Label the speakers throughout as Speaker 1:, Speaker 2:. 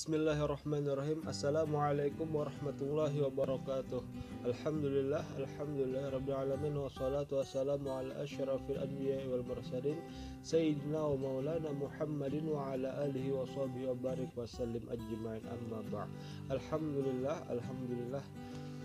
Speaker 1: Bismillahirrahmanirrahim. Assalamualaikum warahmatullahi wabarakatuh. Alhamdulillah rabbil alamin, wassalatu wassalamu ala asyrafil anbiya'i wal mursalin sayyidina wa maulana Muhammadin wa ala alihi wa sahbihi wa barik wa sallim ajma'in, amma ba'd. Alhamdulillah.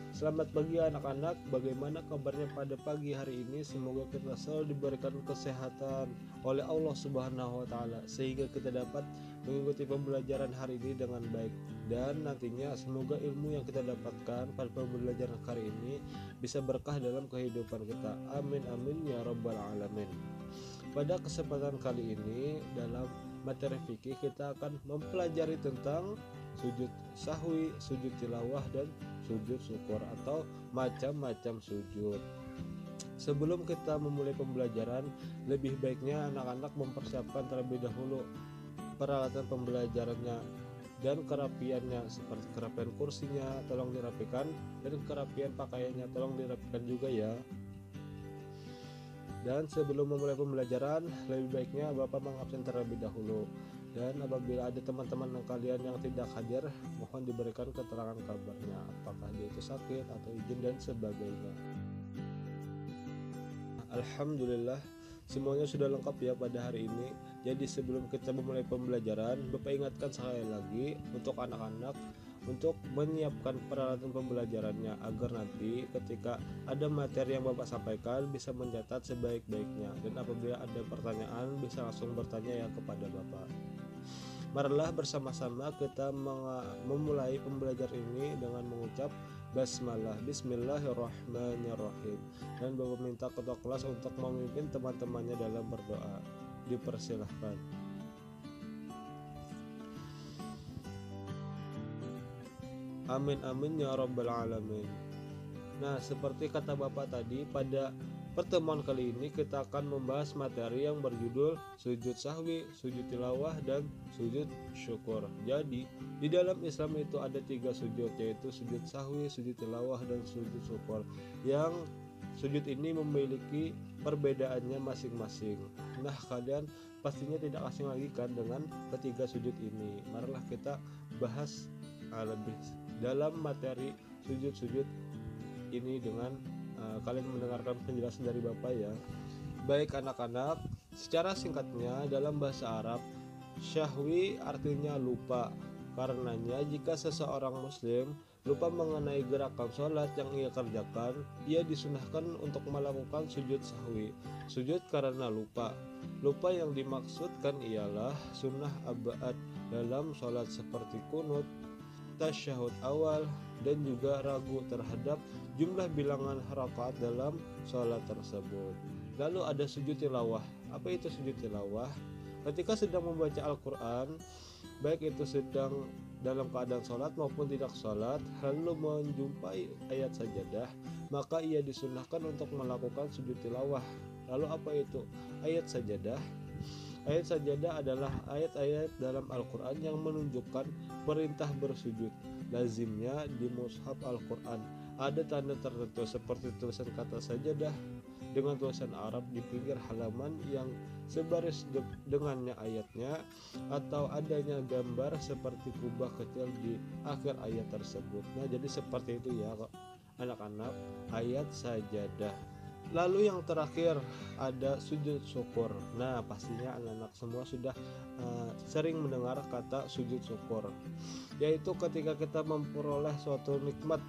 Speaker 1: Selamat pagi anak-anak, bagaimana kabarnya pada pagi hari ini? Semoga kita selalu diberikan kesehatan oleh Allah Subhanahu wa Ta'ala, sehingga kita dapat mengikuti pembelajaran hari ini dengan baik. Dan nantinya semoga ilmu yang kita dapatkan pada pembelajaran hari ini bisa berkah dalam kehidupan kita. Amin amin ya rabbal alamin. Pada kesempatan kali ini dalam materi fikih kita akan mempelajari tentang sujud sahwi, sujud tilawah, dan sujud syukur atau macam-macam sujud. Sebelum kita memulai pembelajaran, lebih baiknya anak-anak mempersiapkan terlebih dahulu peralatan pembelajarannya dan kerapiannya, seperti kerapian kursinya tolong dirapikan, dan kerapian pakaiannya tolong dirapikan juga ya. Dan sebelum memulai pembelajaran, lebih baiknya Bapak mengabsen terlebih dahulu. Dan apabila ada teman-teman kalian yang tidak hadir, mohon diberikan keterangan kabarnya, apakah dia itu sakit atau izin dan sebagainya. Alhamdulillah, semuanya sudah lengkap ya pada hari ini. Jadi sebelum kita memulai pembelajaran, Bapak ingatkan sekali lagi untuk anak-anak untuk menyiapkan peralatan pembelajarannya, agar nanti ketika ada materi yang Bapak sampaikan bisa mencatat sebaik-baiknya, dan apabila ada pertanyaan bisa langsung bertanya ya kepada Bapak. Marilah bersama-sama kita memulai pembelajaran ini dengan mengucap basmalah, bismillahirrahmanirrahim, dan Bapak minta ketua kelas untuk memimpin teman-temannya dalam berdoa. Dipersilahkan. Amin amin ya rabbal alamin. Nah, seperti kata Bapak tadi, pada pertemuan kali ini kita akan membahas materi yang berjudul sujud sahwi, sujud tilawah, dan sujud syukur. Jadi di dalam Islam itu ada 3 sujud, yaitu sujud sahwi, sujud tilawah, dan sujud syukur. Yang sujud ini memiliki perbedaannya masing-masing. Nah, kalian pastinya tidak asing lagi kan dengan ketiga sujud ini. Marilah kita bahas lebih dalam materi sujud-sujud ini dengan kalian mendengarkan penjelasan dari Bapak ya. Baik anak-anak, secara singkatnya dalam bahasa Arab, syahwi artinya lupa. Karenanya jika seseorang muslim lupa mengenai gerakan sholat yang ia kerjakan, ia disunahkan untuk melakukan sujud sahwi, sujud karena lupa. Lupa yang dimaksudkan ialah sunnah abad dalam sholat seperti kunut, tasyahud awal, dan juga ragu terhadap jumlah bilangan rakaat dalam sholat tersebut. Lalu ada sujud tilawah. Apa itu sujud tilawah? Ketika sedang membaca Al-Quran, baik itu sedang dalam keadaan sholat maupun tidak sholat, lalu menjumpai ayat sajadah, maka ia disunahkan untuk melakukan sujud tilawah. Lalu apa itu ayat sajadah? Ayat sajadah adalah ayat-ayat dalam Al-Quran yang menunjukkan perintah bersujud. Lazimnya di mushaf Al-Quran ada tanda tertentu seperti tulisan kata sajadah dengan tulisan Arab di pinggir halaman yang sebaris dengannya ayatnya, atau adanya gambar seperti kubah kecil di akhir ayat tersebut. Nah, jadi seperti itu ya anak-anak, ayat sajadah. Lalu yang terakhir ada sujud syukur. Nah, pastinya anak-anak semua sudah sering mendengar kata sujud syukur, yaitu ketika kita memperoleh suatu nikmat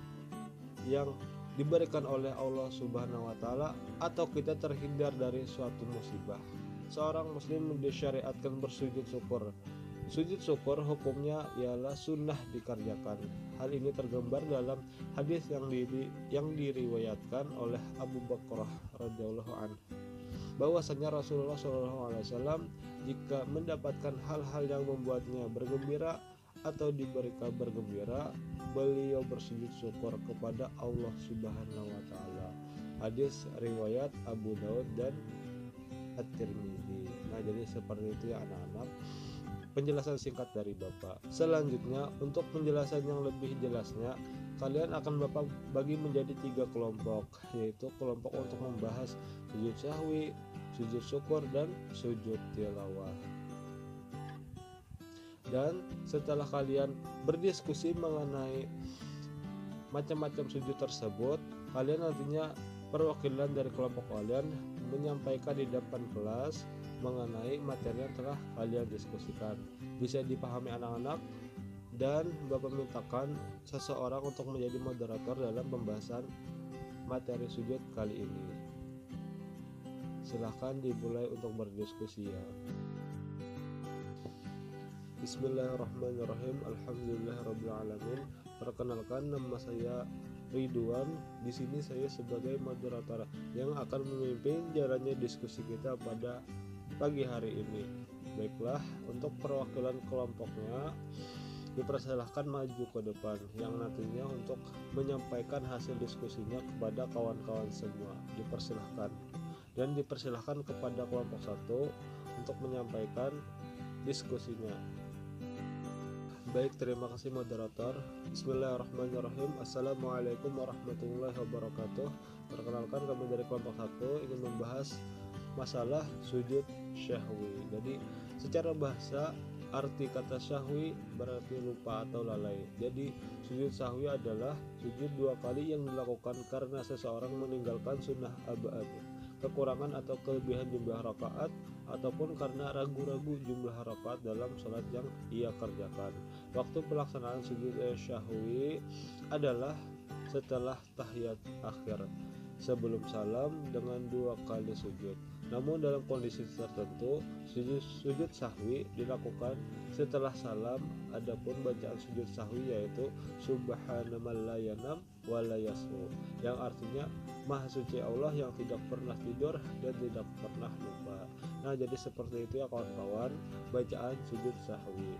Speaker 1: yang diberikan oleh Allah Subhanahu wa Ta'ala, atau kita terhindar dari suatu musibah. Seorang muslim disyariatkan bersujud syukur. Sujud syukur hukumnya ialah sunnah dikerjakan. Hal ini tergambar dalam hadis yang diriwayatkan oleh Abu Bakrah radhiyallahu anhu, bahwasanya Rasulullah SAW jika mendapatkan hal-hal yang membuatnya bergembira atau diberi kabar gembira, beliau bersujud syukur kepada Allah Subhanahu wa Ta'ala. Hadis riwayat Abu Daud dan At-Tirmidzi. Nah, jadi seperti itu ya anak-anak, penjelasan singkat dari Bapak. Selanjutnya, untuk penjelasan yang lebih jelasnya, kalian akan Bapak bagi menjadi 3 kelompok, yaitu kelompok untuk membahas sujud sahwi, sujud syukur, dan sujud tilawah. Dan setelah kalian berdiskusi mengenai macam-macam sujud tersebut, kalian nantinya perwakilan dari kelompok kalian menyampaikan di depan kelas mengenai materi yang telah kalian diskusikan. Bisa dipahami anak-anak, dan Bapak mintakan seseorang untuk menjadi moderator dalam pembahasan materi sujud kali ini. Silahkan dimulai untuk berdiskusi ya. Bismillahirrahmanirrahim. Alhamdulillahirobbilalamin. Perkenalkan, nama saya Ridwan. Di sini saya sebagai moderator yang akan memimpin jalannya diskusi kita pada pagi hari ini. Baiklah, untuk perwakilan kelompoknya dipersilahkan maju ke depan yang nantinya untuk menyampaikan hasil diskusinya kepada kawan-kawan semua. Dipersilahkan. Dan dipersilahkan kepada kelompok 1 untuk menyampaikan diskusinya. Baik, terima kasih moderator. Bismillahirrahmanirrahim. Assalamualaikum warahmatullahi wabarakatuh. Perkenalkan, kami dari kelompok 1 ingin membahas masalah sujud syahwi. Jadi secara bahasa arti kata syahwi berarti lupa atau lalai. Jadi sujud syahwi adalah sujud 2 kali yang dilakukan karena seseorang meninggalkan sunnah abad, kekurangan atau kelebihan jumlah rakaat, ataupun karena ragu-ragu jumlah rakaat dalam sholat yang ia kerjakan. Waktu pelaksanaan sujud syahwi adalah setelah tahiyat akhir sebelum salam dengan 2 kali sujud. Namun dalam kondisi tertentu sujud sahwi dilakukan setelah salam. Adapun bacaan sujud sahwi yaitu subhanaman la yanam wa la yashu, yang artinya maha suci Allah yang tidak pernah tidur dan tidak pernah lupa. Nah, jadi seperti itu ya kawan-kawan, bacaan sujud sahwi.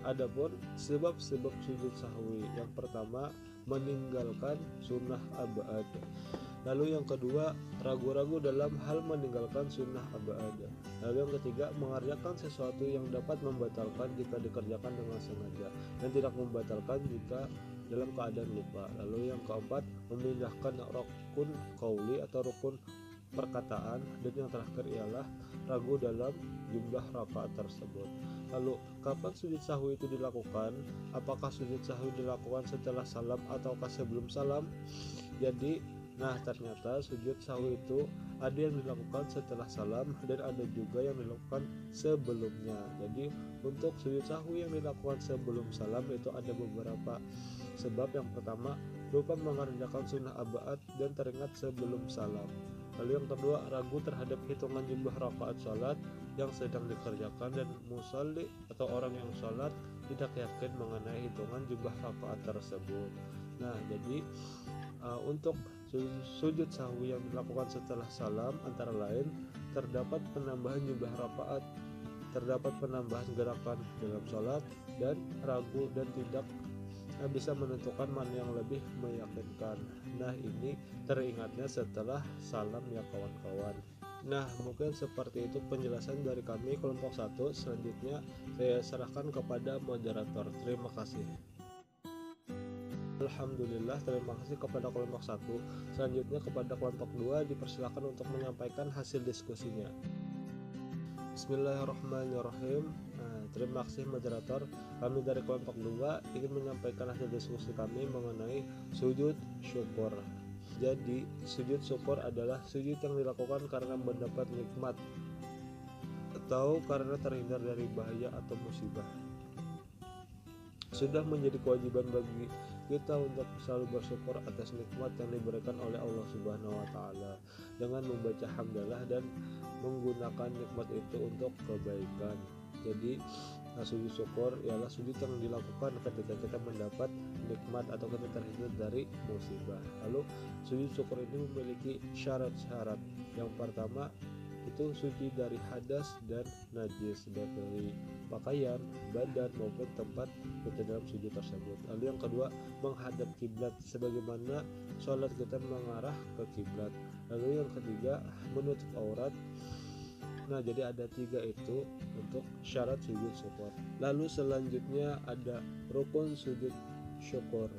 Speaker 1: Adapun sebab-sebab sujud sahwi, yang pertama meninggalkan sunnah abad. Lalu yang kedua, ragu-ragu dalam hal meninggalkan sunnah abad. Lalu yang ketiga, mengerjakan sesuatu yang dapat membatalkan jika dikerjakan dengan sengaja dan tidak membatalkan jika dalam keadaan lupa. Lalu yang keempat, memindahkan rukun qauli atau rukun perkataan. Dan yang terakhir ialah ragu dalam jumlah rakaat tersebut. Lalu kapan sujud sahwi itu dilakukan? Apakah sujud sahwi dilakukan setelah salam ataukah sebelum salam? Jadi ternyata sujud sahwi itu ada yang dilakukan setelah salam dan ada juga yang dilakukan sebelumnya. Jadi untuk sujud sahwi yang dilakukan sebelum salam itu ada beberapa sebab. Yang pertama, lupa mengerjakan sunnah abad dan teringat sebelum salam. Lalu yang kedua, ragu terhadap hitungan jumlah rakaat salat yang sedang dikerjakan dan musalli atau orang yang salat tidak yakin mengenai hitungan jumlah rakaat tersebut. Nah, jadi untuk sujud sahwi yang dilakukan setelah salam antara lain terdapat penambahan jumlah rakaat, terdapat penambahan gerakan dalam sholat, dan ragu dan tidak bisa menentukan mana yang lebih meyakinkan. Nah, ini teringatnya setelah salam ya kawan-kawan. Nah, mungkin seperti itu penjelasan dari kami kelompok 1. Selanjutnya saya serahkan kepada moderator. Terima kasih. Alhamdulillah, terima kasih kepada kelompok 1. Selanjutnya kepada kelompok 2 dipersilakan untuk menyampaikan hasil diskusinya. Bismillahirrahmanirrahim. Terima kasih moderator. Kami dari kelompok 2 ingin menyampaikan hasil diskusi kami mengenai sujud syukur. Jadi sujud syukur adalah sujud yang dilakukan karena mendapat nikmat atau karena terhindar dari bahaya atau musibah. Sudah menjadi kewajiban bagi kita untuk selalu bersyukur atas nikmat yang diberikan oleh Allah Subhanahu wa taala dengan membaca hamdalah dan menggunakan nikmat itu untuk kebaikan. Jadi sujud syukur ialah sujud yang dilakukan ketika kita mendapat nikmat atau kita terhindar dari musibah. Lalu sujud syukur ini memiliki syarat-syarat. Yang pertama itu suci dari hadas dan najis, dari pakaian, badan maupun tempat kita dalam sujud tersebut. Lalu yang kedua, menghadap kiblat sebagaimana sholat kita mengarah ke kiblat. Lalu yang ketiga, menutup aurat. Nah, jadi ada 3 itu untuk syarat sujud syukur. Lalu selanjutnya ada rukun sujud syukur.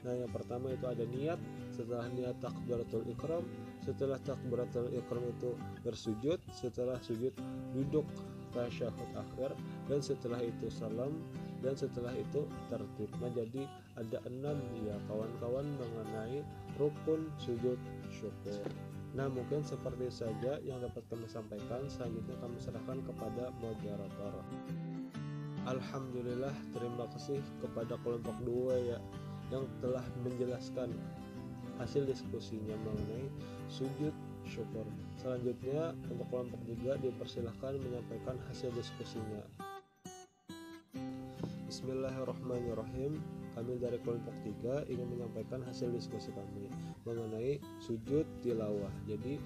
Speaker 1: Nah, yang pertama itu ada niat. Setelah niat takbiratul ihram, setelah takbiratul ihram itu bersujud, setelah sujud duduk tasyahud akhir, dan setelah itu salam, dan setelah itu tertib. Nah, jadi ada 6 ya kawan-kawan mengenai rukun sujud syukur. Nah, mungkin seperti saja yang dapat kami sampaikan. Selanjutnya kami serahkan kepada moderator. Alhamdulillah, terima kasih kepada kelompok 2 ya yang telah menjelaskan hasil diskusinya mengenai sujud syukur. Selanjutnya untuk kelompok 3 dipersilahkan menyampaikan hasil diskusinya. Bismillahirrahmanirrahim. Kami dari kelompok 3 ingin menyampaikan hasil diskusi kami mengenai sujud tilawah. Jadi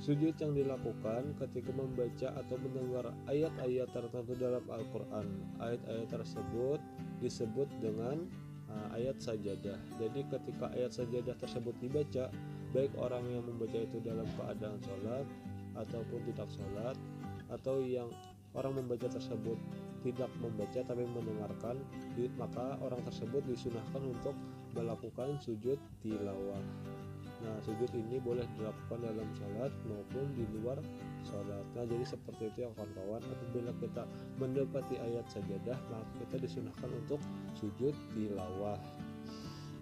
Speaker 1: sujud yang dilakukan ketika membaca atau mendengar ayat-ayat tertentu dalam Al-Quran. Ayat-ayat tersebut disebut dengan ayat sajadah. Jadi ketika ayat sajadah tersebut dibaca, baik orang yang membaca itu dalam keadaan sholat ataupun tidak sholat, atau yang orang membaca tersebut tidak membaca tapi mendengarkan, maka orang tersebut disunahkan untuk melakukan sujud tilawah. Nah, sujud ini boleh dilakukan dalam sholat maupun di luar sholat. Nah, jadi seperti itu ya kawan-kawan. Apabila kita mendapati ayat sajadah, maka kita disunahkan untuk sujud tilawah.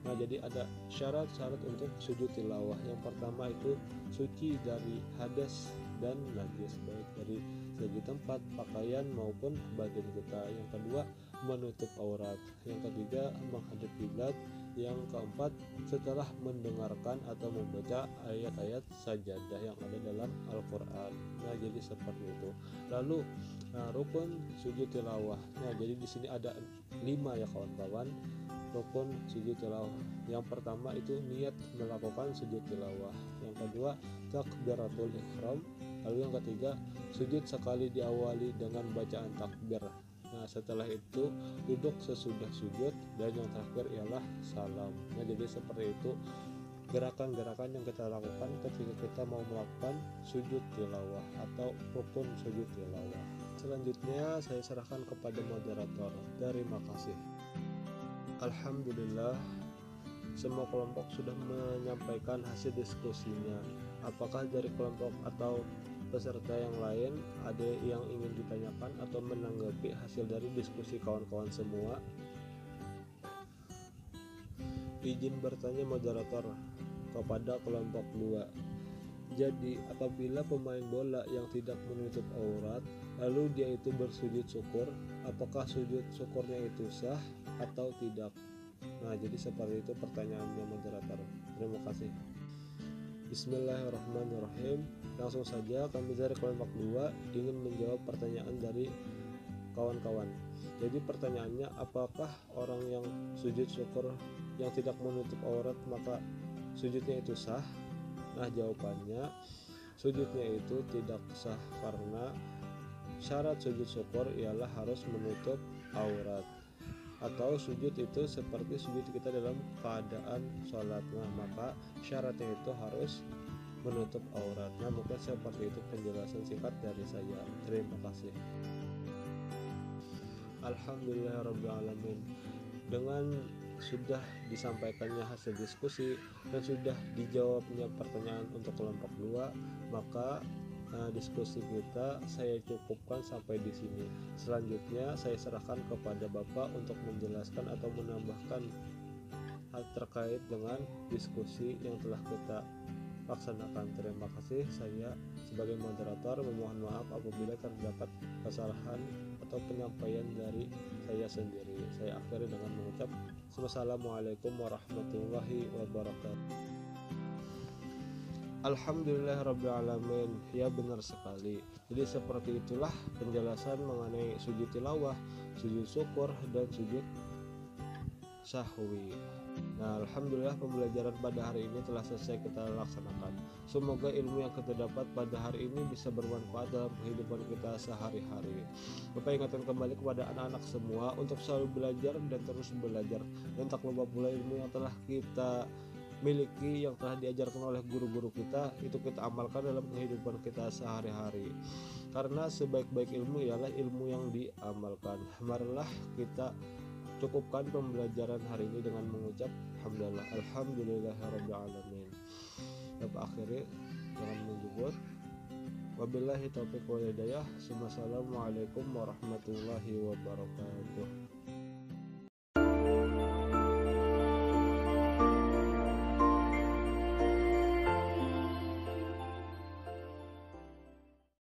Speaker 1: Nah, jadi ada syarat-syarat untuk sujud tilawah. Yang pertama itu suci dari hadas dan najis, baik dari segi tempat, pakaian maupun badan kita. Yang kedua, menutup aurat. Yang ketiga, menghadap kiblat. Yang keempat, setelah mendengarkan atau membaca ayat-ayat sajadah yang ada dalam Al-Quran. Nah, jadi seperti itu. Lalu rukun sujud tilawah. Nah, jadi di sini ada 5 ya kawan-kawan. Rukun sujud tilawah. Yang pertama itu niat melakukan sujud tilawah. Yang kedua, takbiratul ihram. Lalu yang ketiga, sujud sekali diawali dengan bacaan takbir. Nah, setelah itu duduk sesudah sujud, dan yang terakhir ialah salam. Nah, jadi seperti itu gerakan-gerakan yang kita lakukan ketika kita mau melakukan sujud tilawah atau rukun sujud tilawah. Selanjutnya saya serahkan kepada moderator. Terima kasih. Alhamdulillah, semua kelompok sudah menyampaikan hasil diskusinya. Apakah dari kelompok atau peserta yang lain ada yang ingin ditanyakan atau menanggapi hasil dari diskusi kawan-kawan semua? Izin bertanya moderator kepada kelompok 2. Jadi apabila pemain bola yang tidak menutup aurat lalu dia itu bersujud syukur, apakah sujud syukurnya itu sah atau tidak? Nah, jadi seperti itu pertanyaannya moderator. Terima kasih. Bismillahirrahmanirrahim. Langsung saja kami dari kelompok 2 ingin menjawab pertanyaan dari kawan-kawan. Jadi pertanyaannya, apakah orang yang sujud syukur yang tidak menutup aurat maka sujudnya itu sah? Nah, jawabannya sujudnya itu tidak sah karena syarat sujud syukur ialah harus menutup aurat. Atau sujud itu seperti sujud kita dalam keadaan sholat. Nah, maka syaratnya itu harus menutup aurat. Nah, mungkin seperti itu penjelasan singkat dari saya. Terima kasih. Alhamdulillahirrahmanirrahim. Dengan sudah disampaikannya hasil diskusi dan sudah dijawabnya pertanyaan untuk kelompok 2, maka diskusi kita saya cukupkan sampai di sini. Selanjutnya saya serahkan kepada Bapak untuk menjelaskan atau menambahkan hal terkait dengan diskusi yang telah kita laksanakan. Terima kasih. Saya sebagai moderator memohon maaf apabila terdapat kesalahan atau penyampaian dari saya sendiri. Saya akhiri dengan mengucap Wassalamualaikum warahmatullahi wabarakatuh. Alhamdulillahirrabbilalamin. Ya, benar sekali. Jadi seperti itulah penjelasan mengenai sujud tilawah, sujud syukur, dan sujud sahwi. Nah, alhamdulillah pembelajaran pada hari ini telah selesai kita laksanakan. Semoga ilmu yang kita dapat pada hari ini bisa bermanfaat dalam kehidupan kita sehari-hari. Bapak ingatkan kembali kepada anak-anak semua untuk selalu belajar dan terus belajar, dan tak lupa pula ilmu yang telah kita miliki, yang telah diajarkan oleh guru-guru kita, itu kita amalkan dalam kehidupan kita sehari-hari. Karena sebaik-baik ilmu ialah ilmu yang diamalkan. Marilah kita cukupkan pembelajaran hari ini dengan mengucap alhamdulillahirabbil alamin. Bapak akhiri dengan menyebut wabillahi taufiq wal hidayah. Wassalamualaikum warahmatullahi wabarakatuh.